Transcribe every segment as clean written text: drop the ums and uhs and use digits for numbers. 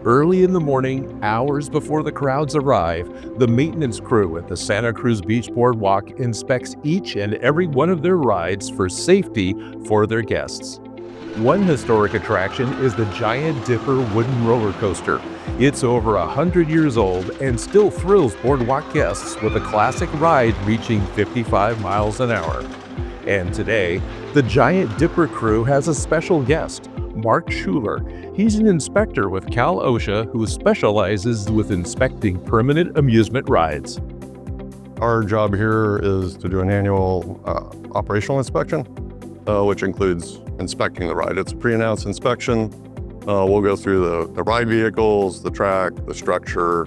Early in the morning, hours before the crowds arrive, the maintenance crew at the Santa Cruz Beach Boardwalk inspects each and every one of their rides for safety for their guests. One historic attraction is the Giant Dipper wooden roller coaster. It's over 100 years old and still thrills boardwalk guests with a classic ride reaching 55 miles an hour. And today, the Giant Dipper crew has a special guest, Mark Schuller. He's an inspector with Cal OSHA who specializes with inspecting permanent amusement rides. Our job here is to do an annual operational inspection, which includes inspecting the ride. It's a pre-announced inspection. We'll go through the ride vehicles, the track, the structure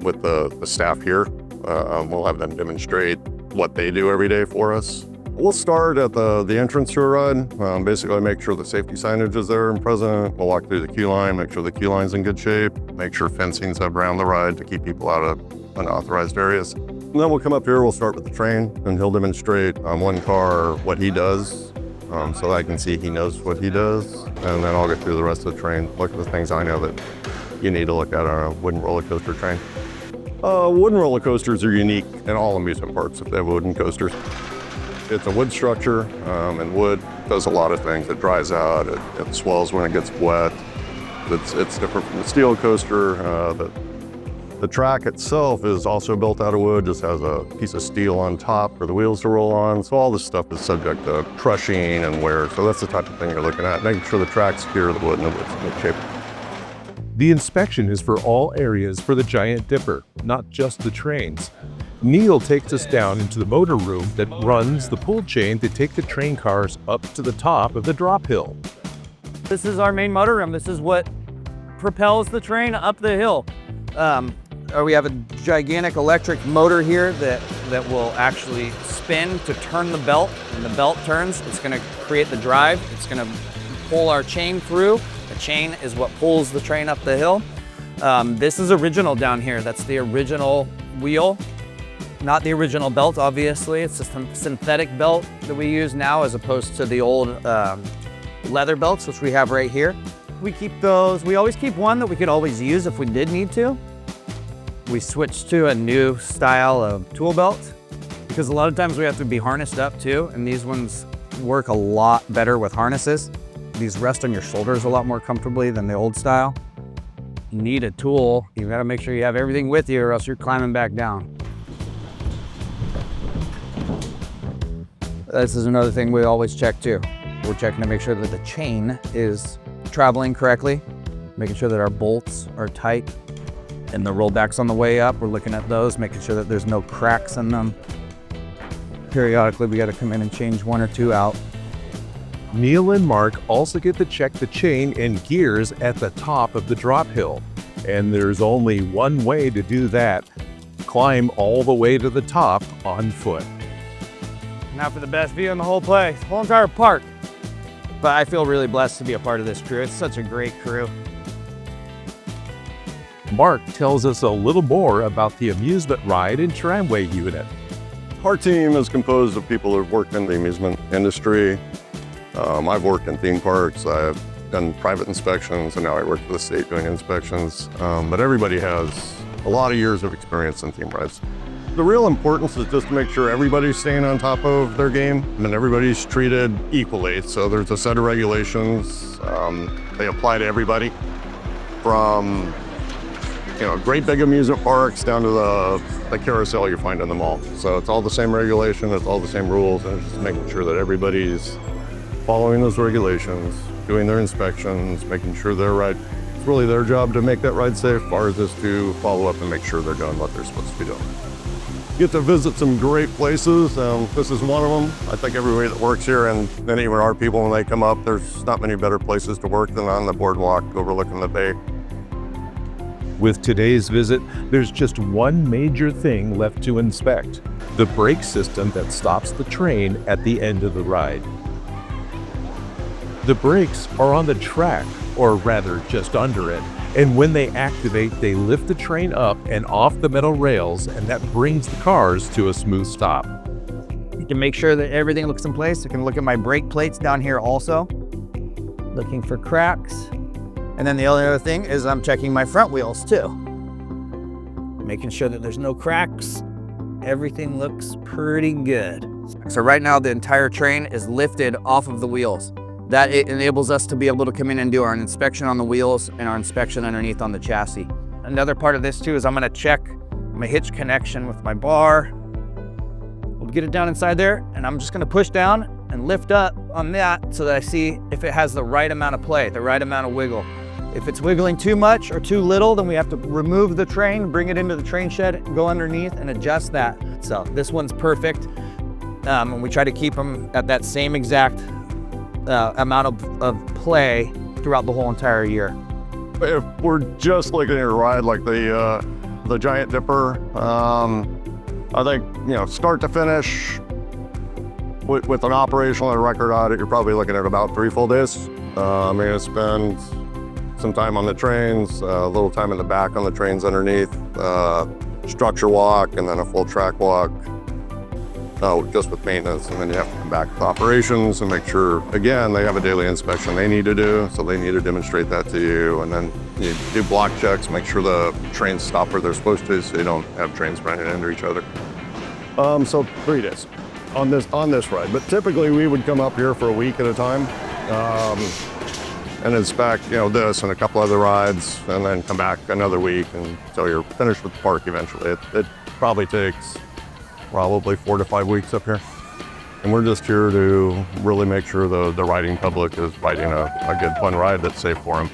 with the staff here. We'll have them demonstrate what they do every day for us. We'll start at the entrance to a ride, basically make sure the safety signage is there and present. We'll walk through the queue line, make sure the queue line's in good shape, make sure fencing's up around the ride to keep people out of unauthorized areas. And then we'll come up here, we'll start with the train, and he'll demonstrate on one car what he does, so I can see he knows what he does. And then I'll go through the rest of the train, look at the things I know that you need to look at on a wooden roller coaster train. Wooden roller coasters are unique in all amusement parks if they have wooden coasters. It's a wood structure, and wood does a lot of things. It dries out, it swells when it gets wet. It's different from the steel coaster. The track itself is also built out of wood, just has a piece of steel on top for the wheels to roll on. So all this stuff is subject to crushing and wear. So that's the type of thing you're looking at, making sure the track's secure, the wood, and the wood's in good shape. The inspection is for all areas for the Giant Dipper, not just the trains. Neil takes us down into the motor room that runs the pull chain to take the train cars up to the top of the drop hill. This is our main motor room. This is what propels the train up the hill. We have a gigantic electric motor here that will actually spin to turn the belt. When the belt turns, it's going to create the drive. It's going to pull our chain through. The chain is what pulls the train up the hill. This is original down here. That's the original wheel. Not the original belt, obviously. It's a synthetic belt that we use now as opposed to the old leather belts, which we have right here. We keep those. We always keep one that we could always use if we did need to. We switched to a new style of tool belt because a lot of times we have to be harnessed up too, and these ones work a lot better with harnesses. These rest on your shoulders a lot more comfortably than the old style. You need a tool. You gotta make sure you have everything with you or else you're climbing back down. This is another thing we always check too. We're checking to make sure that the chain is traveling correctly, making sure that our bolts are tight, and the rollbacks on the way up, we're looking at those, making sure that there's no cracks in them. Periodically, we gotta come in and change one or two out. Neil and Mark also get to check the chain and gears at the top of the drop hill. And there's only one way to do that: climb all the way to the top on foot. Now for the best view in the whole place, whole entire park. But I feel really blessed to be a part of this crew. It's such a great crew. Mark tells us a little more about the amusement ride and tramway unit. Our team is composed of people who have worked in the amusement industry. I've worked in theme parks, I've done private inspections, and now I work for the state doing inspections. But everybody has a lot of years of experience in theme rides. The real importance is just to make sure everybody's staying on top of their game and everybody's treated equally. So there's a set of regulations. They apply to everybody, from great big amusement parks down to the carousel you find in the mall. So it's all the same regulation, it's all the same rules, and it's just making sure that everybody's following those regulations, doing their inspections, making sure they're right. It's really their job to make that ride safe. Ours is to follow up and make sure they're doing what they're supposed to be doing. Get to visit some great places. This is one of them. I think everybody that works here, and then even our people, when they come up, there's not many better places to work than on the boardwalk overlooking the bay. With today's visit, there's just one major thing left to inspect: the brake system that stops the train at the end of the ride. The brakes are on the track, or rather just under it, and when they activate, they lift the train up and off the metal rails, and that brings the cars to a smooth stop. You can make sure that everything looks in place. You can look at my brake plates down here also. Looking for cracks. And then the only other thing is I'm checking my front wheels too. Making sure that there's no cracks. Everything looks pretty good. So right now the entire train is lifted off of the wheels. That enables us to be able to come in and do our inspection on the wheels and our inspection underneath on the chassis. Another part of this too is I'm gonna check my hitch connection with my bar. We'll get it down inside there, and I'm just gonna push down and lift up on that so that I see if it has the right amount of play, the right amount of wiggle. If it's wiggling too much or too little, then we have to remove the train, bring it into the train shed, go underneath and adjust that. So this one's perfect. And we try to keep them at that same exact amount of play throughout the whole entire year. If we're just looking at a ride like the Giant Dipper, I think, start to finish with an operational and record audit, you're probably looking at about 3 full days. I'm gonna spend some time on the trains, a little time in the back on the trains underneath, structure walk, and then a full track walk, just with maintenance. And then you have to come back to operations and make sure, again, they have a daily inspection they need to do, so they need to demonstrate that to you. And then you do block checks, make sure the trains stop where they're supposed to, so you don't have trains running into each other. So 3 days on this ride, but typically we would come up here for a week at a time and inspect, this and a couple other rides, and then come back another week until you're finished with the park eventually. It probably takes 4 to 5 weeks up here. And we're just here to really make sure the riding public is riding a good fun ride that's safe for them.